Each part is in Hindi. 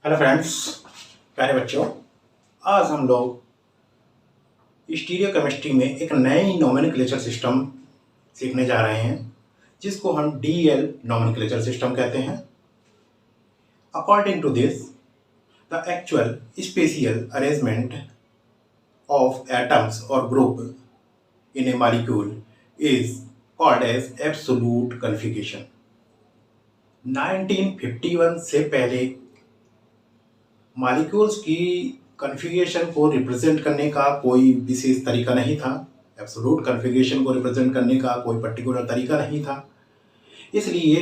हेलो फ्रेंड्स, प्यारे बच्चों। आज हम लोग स्टीरियो केमिस्ट्री में एक नई नोमेनक्लेचर सिस्टम सीखने जा रहे हैं जिसको हम डीएल नोमेनक्लेचर सिस्टम कहते हैं। According to this, the actual spatial arrangement of atoms और group in a molecule is called as absolute configuration. 1951 से पहले मॉलिक्यूल्स की कॉन्फ़िगरेशन को रिप्रेजेंट करने का कोई विशेष तरीका नहीं था। एब्सोल्यूट कॉन्फ़िगरेशन को रिप्रेजेंट करने का कोई पर्टिकुलर तरीका नहीं था। इसलिए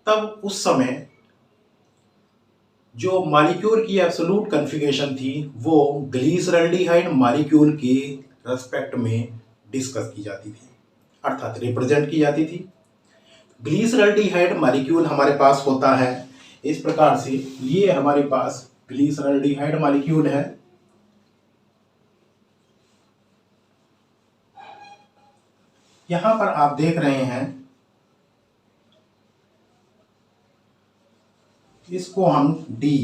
तब उस समय जो मॉलिक्यूल की एब्सोल्यूट कॉन्फ़िगरेशन थी वो ग्लिसरॉल्डिहाइड मॉलिक्यूल के रेस्पेक्ट में डिस्कस की जाती थी, अर्थात रिप्रेजेंट की जाती थी। ग्लिसरॉल्डिहाइड मॉलिक्यूल हमारे पास होता है इस प्रकार से। ये हमारे पास ग्लिसरॉल्डिहाइड मॉलिक्यूल है। यहां पर आप देख रहे हैं, इसको हम डी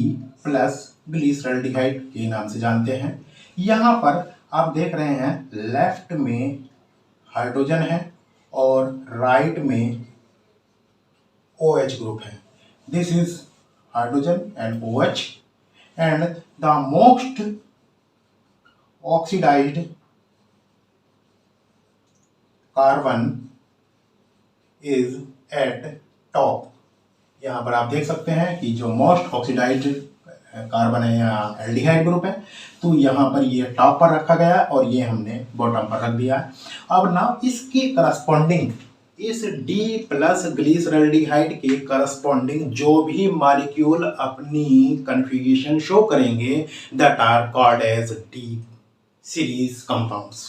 प्लस ग्लिसरॉल्डिहाइड के नाम से जानते हैं। यहां पर आप देख रहे हैं लेफ्ट में हाइड्रोजन है और राइट में OH ग्रुप है। This is hydrogen and OH, and the most oxidized carbon is at top। यहाँ पर आप देख सकते हैं कि जो मोस्ट ऑक्सीडाइज्ड कार्बन है या एल्डिहाइड ग्रुप है, तो यहाँ पर ये टॉप पर रखा गया और ये हमने बॉटम पर रख दिया है। अब ना इसके करस्पॉन्डिंग, इस D प्लस ग्लिसरॉल्डिहाइड के करस्पॉन्डिंग जो भी मॉलिक्यूल अपनी कॉन्फ़िगरेशन शो करेंगे that are called as D series compounds.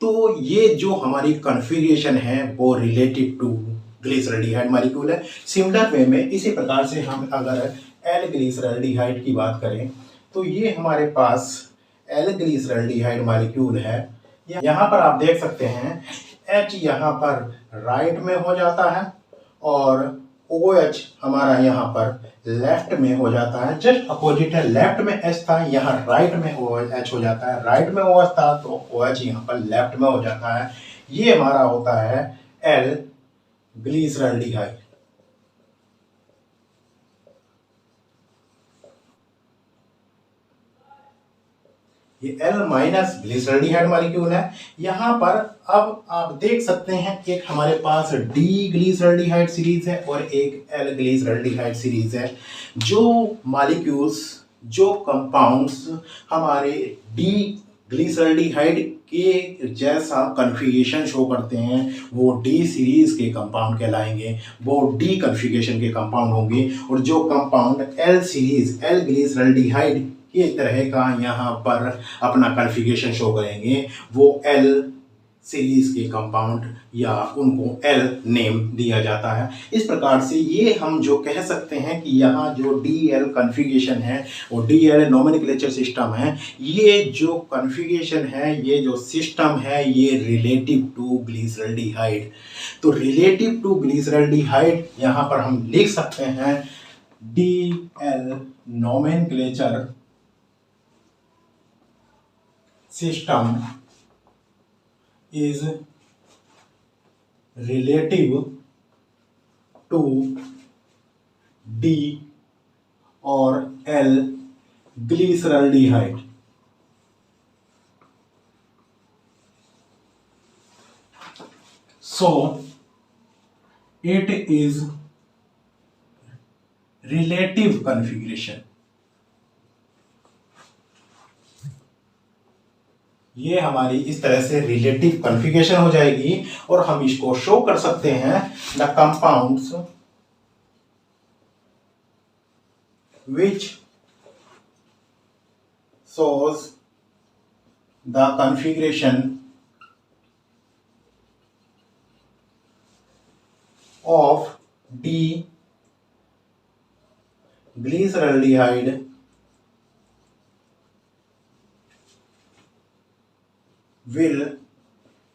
तो ये जो हमारी कॉन्फ़िगरेशन है वो रिलेटिव टू ग्लिसरॉल्डिहाइड मॉलिक्यूल है। सिमिलर वे में इसी प्रकार से हम अगर एल ग्लिसरॉल्डिहाइड की बात करें तो ये हमारे पास एल ग्लिसरॉल्डिहाइड मॉलिक्यूल है। यहाँ पर आप देख सकते हैं H यहाँ पर राइट में हो जाता है और OH हमारा यहाँ पर लेफ्ट में हो जाता है। जस्ट अपोजिट है, लेफ्ट में H था, यहाँ राइट में OH हो जाता है। राइट में OH था तो OH यहाँ पर लेफ्ट में हो जाता है। ये हमारा होता है एल ग्लिसरॉल्डिहाइड। ये L माइनस ग्लिसरॉल्डिहाइड मॉलिक्यूल है। यहाँ पर अब आप देख सकते हैं एक हमारे पास D ग्लिसरॉल्डिहाइड सीरीज है और एक L ग्लिसरॉल्डिहाइड सीरीज है। जो मॉलिक्यूल्स, जो कंपाउंड्स हमारे D ग्लिसरॉल्डिहाइड के जैसा कॉन्फ़िगरेशन शो करते हैं वो D सीरीज के कंपाउंड कहलाएंगे, वो D कॉन्फ़िगरेशन के कंपाउंड होंगे। और जो compound L series, L glyceraldehyde के तरह का यहाँ पर अपना कॉन्फ़िगरेशन शो करेंगे वो L सीरीज के कंपाउंड या उनको L नेम दिया जाता है। इस प्रकार से ये हम जो कह सकते हैं कि यहाँ जो DL कॉन्फ़िगरेशन है वो DL नोमेनक्लेचर सिस्टम है। ये जो कॉन्फ़िगरेशन है, ये जो सिस्टम है, ये रिलेटिव टू ग्लिसरॉल्डिहाइड। तो रिलेटिव टू ग्लिसरॉल्डिहाइड यहाँ पर हम लिख सकते हैं DL nomenclature system is relative to D or L glyceraldehyde। So it is relative configuration। ये हमारी इस तरह से रिलेटिव कॉन्फ़िगरेशन हो जाएगी और हम इसको शो कर सकते हैं the compounds which shows the configuration of D glyceraldehyde will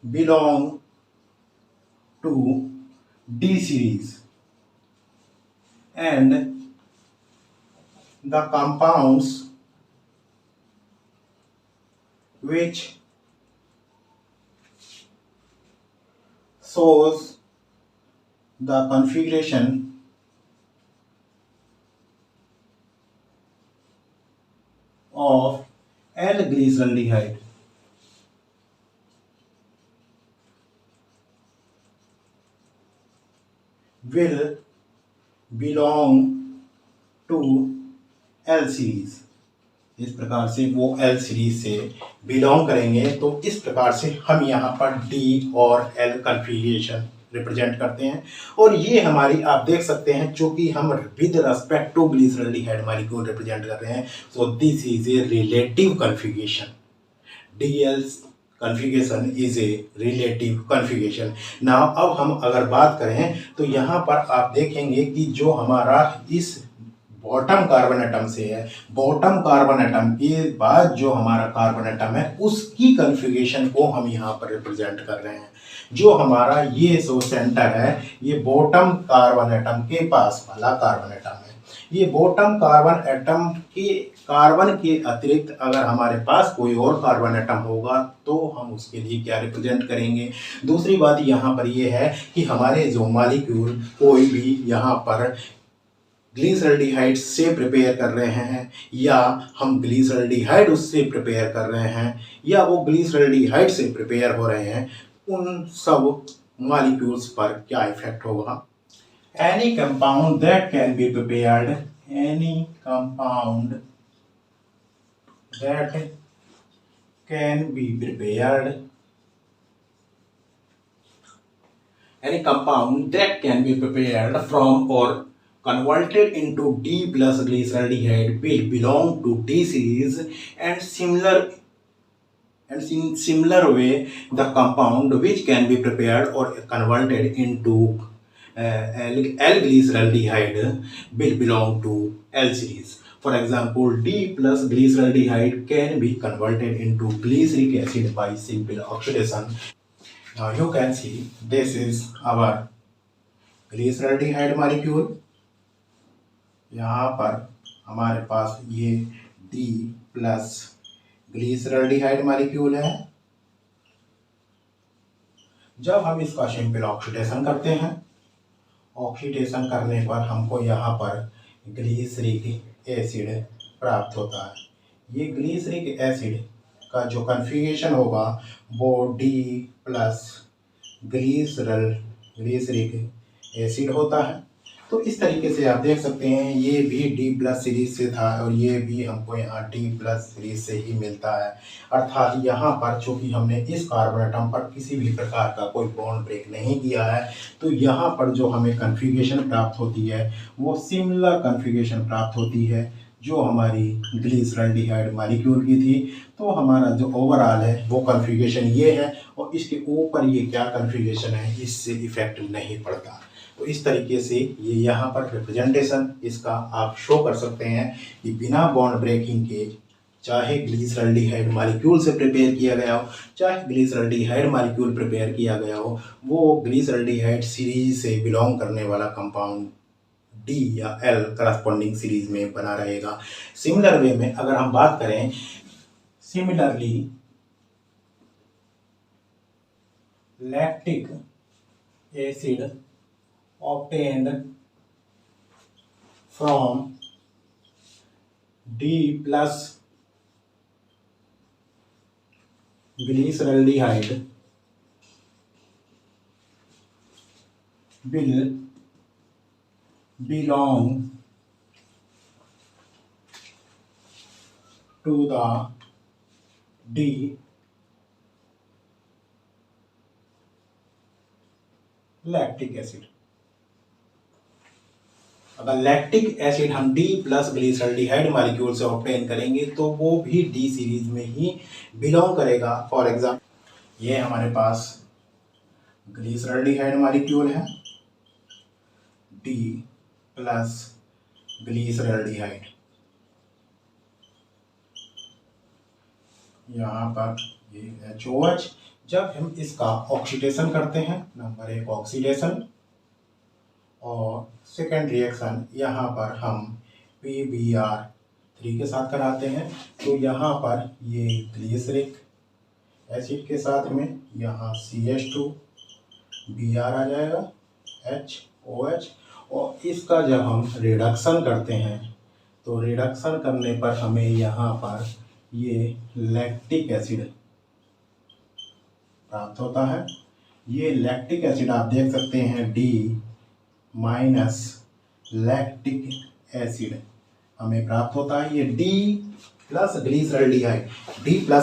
belong to D series and the compounds which shows the configuration of L-glyceraldehyde will belong to L series. इस प्रकार से वो L सीरीज से बिलोंग करेंगे। तो इस प्रकार से हम यहाँ पर D और L कन्फिगरेशन रिप्रेजेंट करते हैं। और ये हमारी आप देख सकते हैं चूंकि हम with respect to glyceraldehyde molecule represent कर रहे हैं, so this is a relative configuration. DL configuration is a relative configuration. Now अब हम अगर बात करें तो यहाँ पर आप देखेंगे कि जो हमारा इस बॉटम कार्बन एटम से है, बॉटम कार्बन एटम के बाद जो हमारा कार्बन एटम है उसकी कन्फिगरेशन को हम यहाँ पर रिप्रेजेंट कर रहे हैं। जो हमारा ये जो सेंटर है ये बॉटम कार्बन एटम के पास वाला कार्बन एटम है। ये बॉटम कार्बन एटम के कार्बन के अतिरिक्त अगर हमारे पास कोई और कार्बन एटम होगा तो हम उसके लिए क्या रिप्रेजेंट करेंगे। दूसरी बात यहाँ पर ये है कि हमारे जो मॉलिक्यूल कोई भी यहाँ पर ग्लिसरॉल्डिहाइड से प्रिपेयर कर रहे हैं या हम ग्लिसरॉल्डिहाइड उससे प्रिपेयर कर रहे हैं या वो ग्लिसरॉल्डिहाइड से प्रिपेयर हो रहे हैं, उन सब मॉलिक्यूल्स पर क्या इफेक्ट होगा। Any compound that can be prepared, any compound that can be prepared, any compound that can be prepared from or converted into D plus glyceraldehyde will belong to D series, and in similar way the compound which can be prepared or converted into L-glyceraldehyde will belong to L series. For example, D plus glyceraldehyde can be converted into glyceric acid by simple oxidation. Now you can see this is our glyceraldehyde molecule। यहाँ पर हमारे पास ये D plus glyceraldehyde molecule है। जब हम इसका सिंपल ऑक्सीडेशन करते हैं, ऑक्सीडेशन करने पर हमको यहाँ पर ग्लिसरिक एसिड प्राप्त होता है। ये ग्लिसरिक एसिड का जो कन्फिगरेशन होगा वो D प्लस ग्लिसरिक एसिड होता है। तो इस तरीके से आप देख सकते हैं ये भी D प्लस सीरीज से था और ये भी हमको यहाँ D प्लस सीरीज से ही मिलता है। अर्थात यहाँ पर चूंकि हमने इस कार्बन एटम पर किसी भी प्रकार का कोई बॉन्ड ब्रेक नहीं किया है, तो यहाँ पर जो हमें कन्फिगरेशन प्राप्त होती है वो सिमिलर कन्फिगरेशन प्राप्त होती है जो हमारी ग्लिसरॉल्डिहाइड मॉलिक्यूल की थी। तो हमारा जो ओवरऑल है वो कन्फिगरेशन ये है और इसके ऊपर ये क्या कन्फिगरेशन है इससे इफेक्ट नहीं पड़ता। तो इस तरीके से ये यहाँ पर रिप्रेजेंटेशन इसका आप शो कर सकते हैं कि बिना बॉन्ड ब्रेकिंग के चाहे ग्लिसरॉल्डिहाइड मॉलिक्यूल से प्रिपेयर किया गया हो, चाहे ग्लिसरॉल्डिहाइड मॉलिक्यूल प्रिपेयर किया गया हो, वो ग्लिसरॉल्डिहाइड सीरीज से बिलोंग करने वाला कंपाउंड D या L करस्पॉन्डिंग सीरीज में बना रहेगा। सिमिलर वे में अगर हम बात करें, similarly lactic acid obtained from D plus glyceraldehyde will belong to the D lactic acid। अगर लैक्टिक एसिड हम D प्लस ग्लिसरॉल्डिहाइड मॉलिक्यूल से ऑब्टेन करेंगे तो वो भी D सीरीज में ही बिलोंग करेगा। फॉर एग्जाम्पल ये हमारे पास ग्लिसरॉल्डिहाइड मॉलिक्यूल है D प्लस ग्लिसरॉल्डिहाइड, यहाँ पर ये HOH। जब हम इसका ऑक्सीडेशन करते हैं, नंबर 1 ऑक्सीडेशन, और सेकेंड रिएक्शन यहाँ पर हम PBr3 के साथ कराते हैं तो यहाँ पर ये ग्लिसरिक एसिड के साथ में यहाँ CH2Br आ जाएगा HOH। और इसका जब हम रिडक्शन करते हैं तो रिडक्शन करने पर हमें यहाँ पर ये लैक्टिक एसिड प्राप्त होता है। ये लैक्टिक एसिड आप देख सकते हैं D माइनस लैक्टिक एसिड हमें प्राप्त होता है। ये D प्लस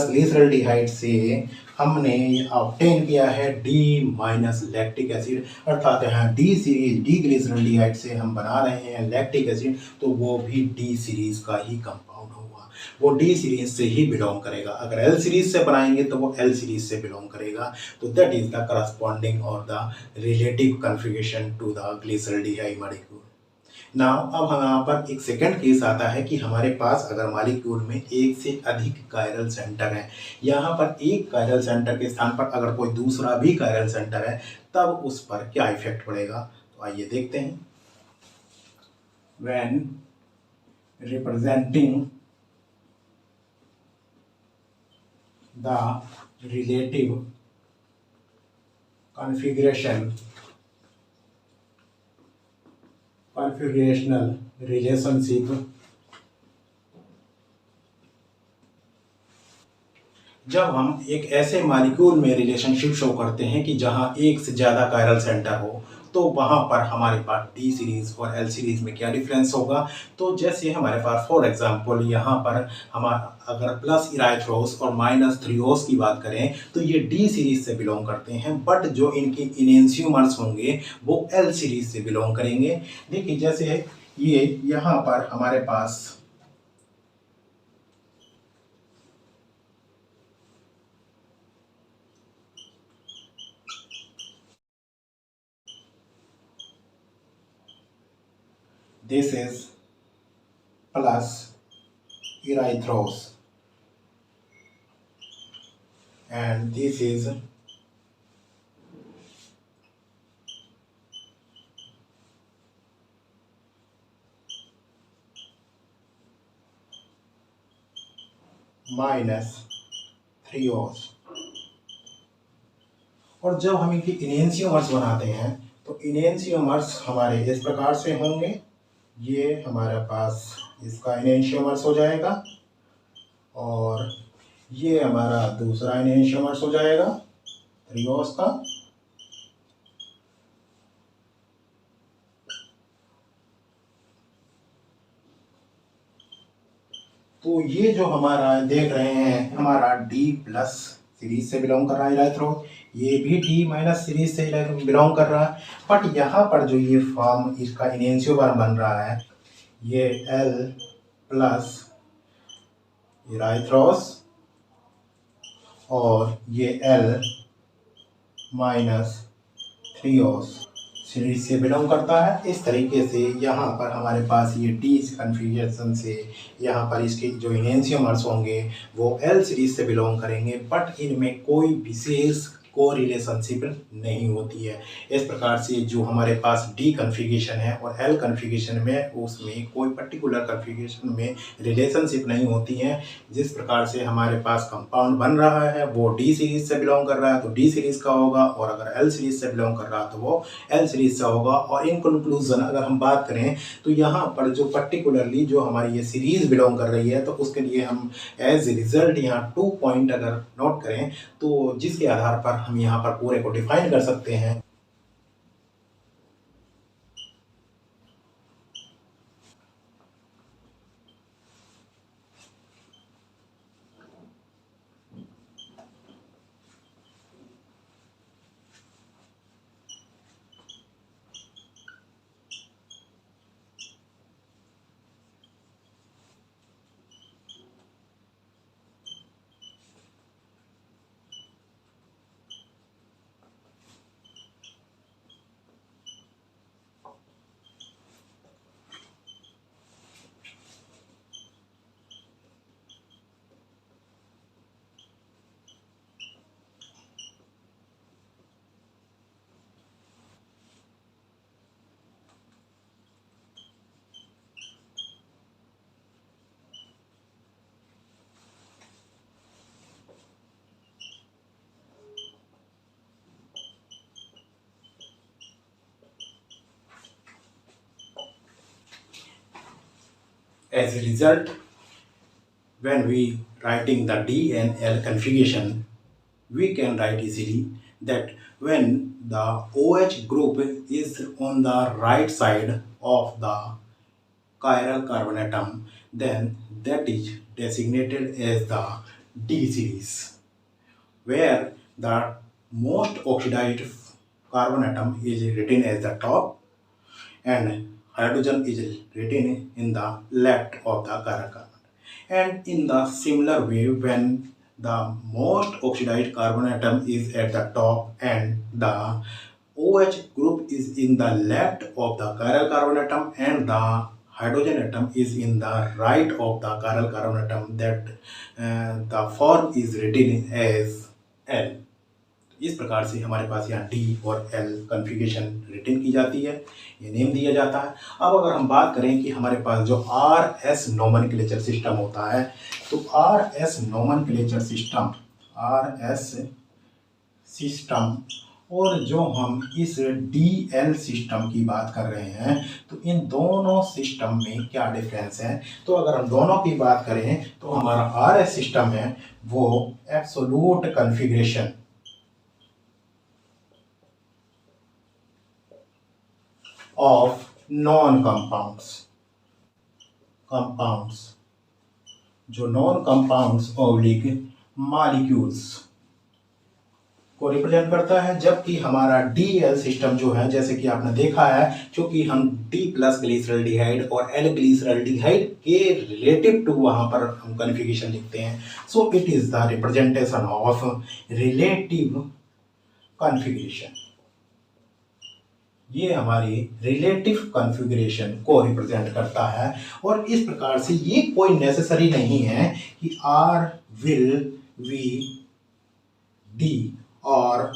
ग्लिसरल्डिहाइड से हमने ऑब्टेन किया है D माइनस लैक्टिक एसिड, अर्थात यहाँ D सीरीज D ग्लिसरल्डिहाइड से हम बना रहे हैं लैक्टिक एसिड, तो वो भी D सीरीज का ही कंपाउंड होगा, वो D सीरीज से ही बिलोंग करेगा। अगर L सीरीज से बनाएंगे तो वो L सीरीज से बिलोंग करेगा। तो दैट इज द करस्पॉन्डिंग और the relative configuration to the glyceraldehyde molecule. Now अब हम यहाँ पर एक सेकंड केस आता है कि हमारे पास अगर मॉलिक्यूल में एक से अधिक कायरल सेंटर है, यहाँ पर एक कायरल सेंटर के स्थान पर अगर कोई दूसरा भी कायरल सेंटर है, तब उस पर क्या इफेक्ट पड़ेगा। तो आइए देखते हैं। When representing the relative configurational relationship, जब हम एक ऐसे मॉलिक्यूल में रिलेशनशिप शो करते हैं कि जहां एक से ज़्यादा कायरल सेंटर हो, तो वहां पर हमारे पास D सीरीज और L सीरीज में क्या डिफरेंस होगा। तो जैसे हमारे पास फॉर एग्जांपल यहाँ पर हमारा अगर प्लस इराइथ्रोस और माइनस थ्रियोस की बात करें तो ये D सीरीज से बिलोंग करते हैं, बट जो इनके इनेंशियोमर्स होंगे वो L सीरीज से बिलोंग करेंगे। देखिए जैसे ये यहाँ पर हमारे पास this is plus erythros and this is minus threose. और जब हम इनकी इनेंशियोमर्स बनाते हैं तो इनेंशियोमर्स हमारे इस प्रकार से होंगे। ये हमारे पास इसका इनेंशियोमर्स हो जाएगा और ये हमारा दूसरा इनेंशियोमर्स हो जाएगा थ्रियोस का। तो ये जो हमारा देख रहे हैं हमारा D प्लस सीरीज से बिलोंग कर रहा है इराइथ्रोस, ये भी D माइनस सीरीज से बिलोंग कर रहा है। बट यहाँ पर जो ये फॉर्म इसका इनेंशियोमर बन रहा है ये L प्लस इराइथ्रोस और ये L माइनस थ्रियोस सीरीज से बिलोंग करता है। इस तरीके से यहाँ पर हमारे पास ये D कन्फिगरेशन से यहाँ पर इसके जो इनेंशियोमर्स होंगे वो L सीरीज से बिलोंग करेंगे, बट इनमें कोई विशेष को रिलेशनशिप नहीं होती है। इस प्रकार से जो हमारे पास D कन्फिगरेशन है और L कन्फिगरेशन में उसमें कोई पर्टिकुलर कन्फिगरेशन में रिलेशनशिप नहीं होती है। जिस प्रकार से हमारे पास कंपाउंड बन रहा है वो D सीरीज से बिलोंग कर रहा है तो D सीरीज का होगा, और अगर L सीरीज से बिलोंग कर रहा है तो वो L सीरीज से होगा। और इन कंक्लूजन अगर हम बात करें तो यहाँ पर जो पर्टिकुलरली जो हमारी ये सीरीज बिलोंग कर रही है तो उसके लिए हम एज रिजल्ट यहाँ 2 पॉइंट अगर नोट करें तो जिसके आधार पर हम यहाँ पर पूरे को डिफाइन कर सकते हैं। As a result, when we writing the D and L configuration, we can write easily that when the OH group is on the right side of the chiral carbon atom, then that is designated as the D series, where the most oxidized carbon atom is written as the top and hydrogen is written in the left of the chiral carbon. And in the similar way, when the most oxidized carbon atom is at the top and the OH group is in the left of the chiral carbon atom and the hydrogen atom is in the right of the chiral carbon atom, that the form is written as L. इस प्रकार से हमारे पास यहाँ डी और एल कन्फिगरेशन रिटन की जाती है, ये नेम दिया जाता है। अब अगर हम बात करें कि हमारे पास जो आर एस नोमेनक्लेचर सिस्टम होता है, तो R S nomenclature system, R S system और जो हम इस डी एल सिस्टम की बात कर रहे हैं, तो इन दोनों सिस्टम में क्या डिफरेंस है। तो अगर हम दोनों की बात करें तो हमारा आर एस सिस्टम है वो absolute configuration of non-compounds, compounds, जो नॉन कंपाउंड्स ऑब्लिक मॉलिक्यूल्स को रिप्रेजेंट करता है, जबकि हमारा DL सिस्टम जो है, जैसे कि आपने देखा है, क्योंकि हम D प्लस ग्लिसरल्डिहाइड और L ग्लिसरल्डिहाइड के रिलेटिव टू वहाँ पर हम कन्फिगरेशन लिखते हैं, so it is the representation of relative configuration. ये हमारी रिलेटिव कॉन्फ़िगरेशन को रिप्रेजेंट करता है। और इस प्रकार से ये कोई नेसेसरी नहीं है कि R will be D और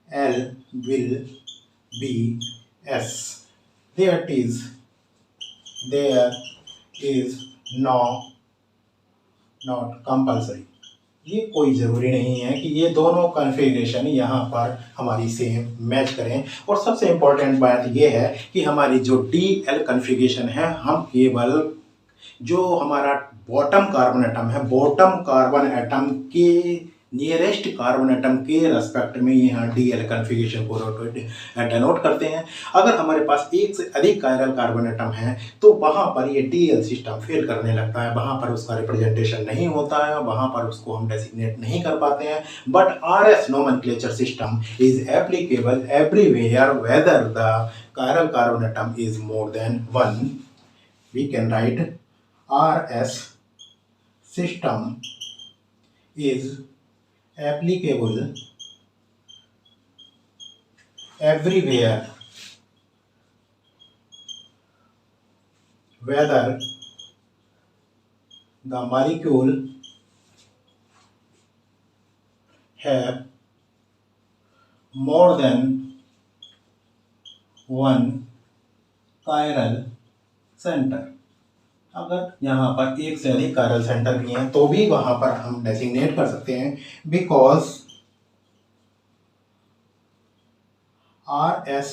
L will be S. There is not compulsory. ये कोई ज़रूरी नहीं है कि ये दोनों कॉन्फ़िगरेशन यहाँ पर हमारी सेम मैच करें। और सबसे इम्पोर्टेंट बात ये है कि हमारी जो DL कॉन्फ़िगरेशन है, हम केवल जो हमारा बॉटम कार्बन एटम है, बॉटम कार्बन एटम के नियरेस्ट कार्बन एटम के रेस्पेक्ट में यहाँ DL कन्फिगरेशन को डेनोट करते हैं। अगर हमारे पास एक से अधिक कायरल कार्बन एटम है तो वहाँ पर ये DL सिस्टम फेल करने लगता है, वहाँ पर उसका रिप्रेजेंटेशन नहीं होता है, वहाँ पर उसको हम डेसिग्नेट नहीं कर पाते हैं। But RS nomenclature system is applicable everywhere whether the chiral carbon atom is more than 1. We can write RS system is applicable everywhere whether the molecule have more than one chiral center. अगर यहाँ पर एक से अधिक कायरल सेंटर भी हैं तो भी वहाँ पर हम डेसिग्नेट कर सकते हैं, because RS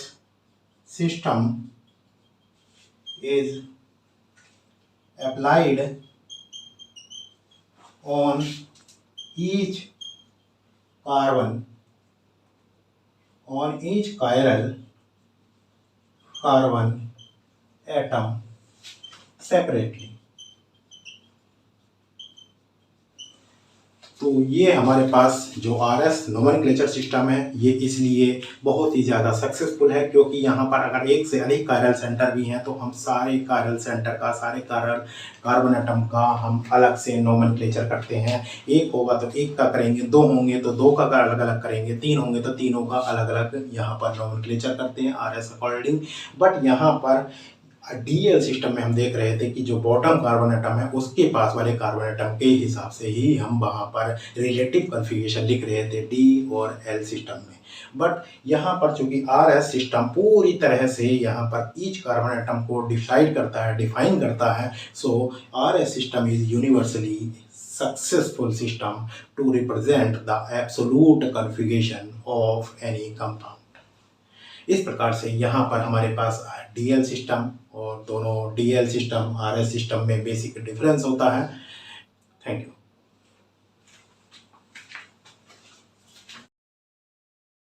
system is applied on each carbon, on each chiral carbon atom separately. तो ये हमारे पास जो RS नोमेनक्लेचर सिस्टम है ये इसलिए बहुत ही ज़्यादा सक्सेसफुल है, क्योंकि यहाँ पर अगर एक से अधिक कायरल सेंटर भी हैं तो हम सारे कायरल सेंटर का, सारे कायरल कार्बन एटम का हम अलग से नोमेनक्लेचर करते हैं। एक होगा तो एक का करेंगे, दो होंगे तो दो का अलग अलग करेंगे, तीन होंगे तो तीनों का अलग अलग यहाँ पर नोमेनक्लेचर करते हैं RS अकॉर्डिंग। बट यहाँ पर DL सिस्टम में हम देख रहे थे कि जो बॉटम कार्बन एटम है उसके पास वाले कार्बन एटम के हिसाब से ही हम वहाँ पर रिलेटिव कॉन्फ़िगरेशन लिख रहे थे D और L सिस्टम में। बट यहाँ पर चूंकि RS सिस्टम पूरी तरह से यहाँ पर ईच कार्बन एटम को डिसाइड करता है, डिफाइन करता है, so RS system is universally successful system to represent the absolute configuration of any compound. इस प्रकार से यहाँ पर हमारे पास DL सिस्टम और दोनों DL सिस्टम RS सिस्टम में बेसिक डिफरेंस होता है। Thank you.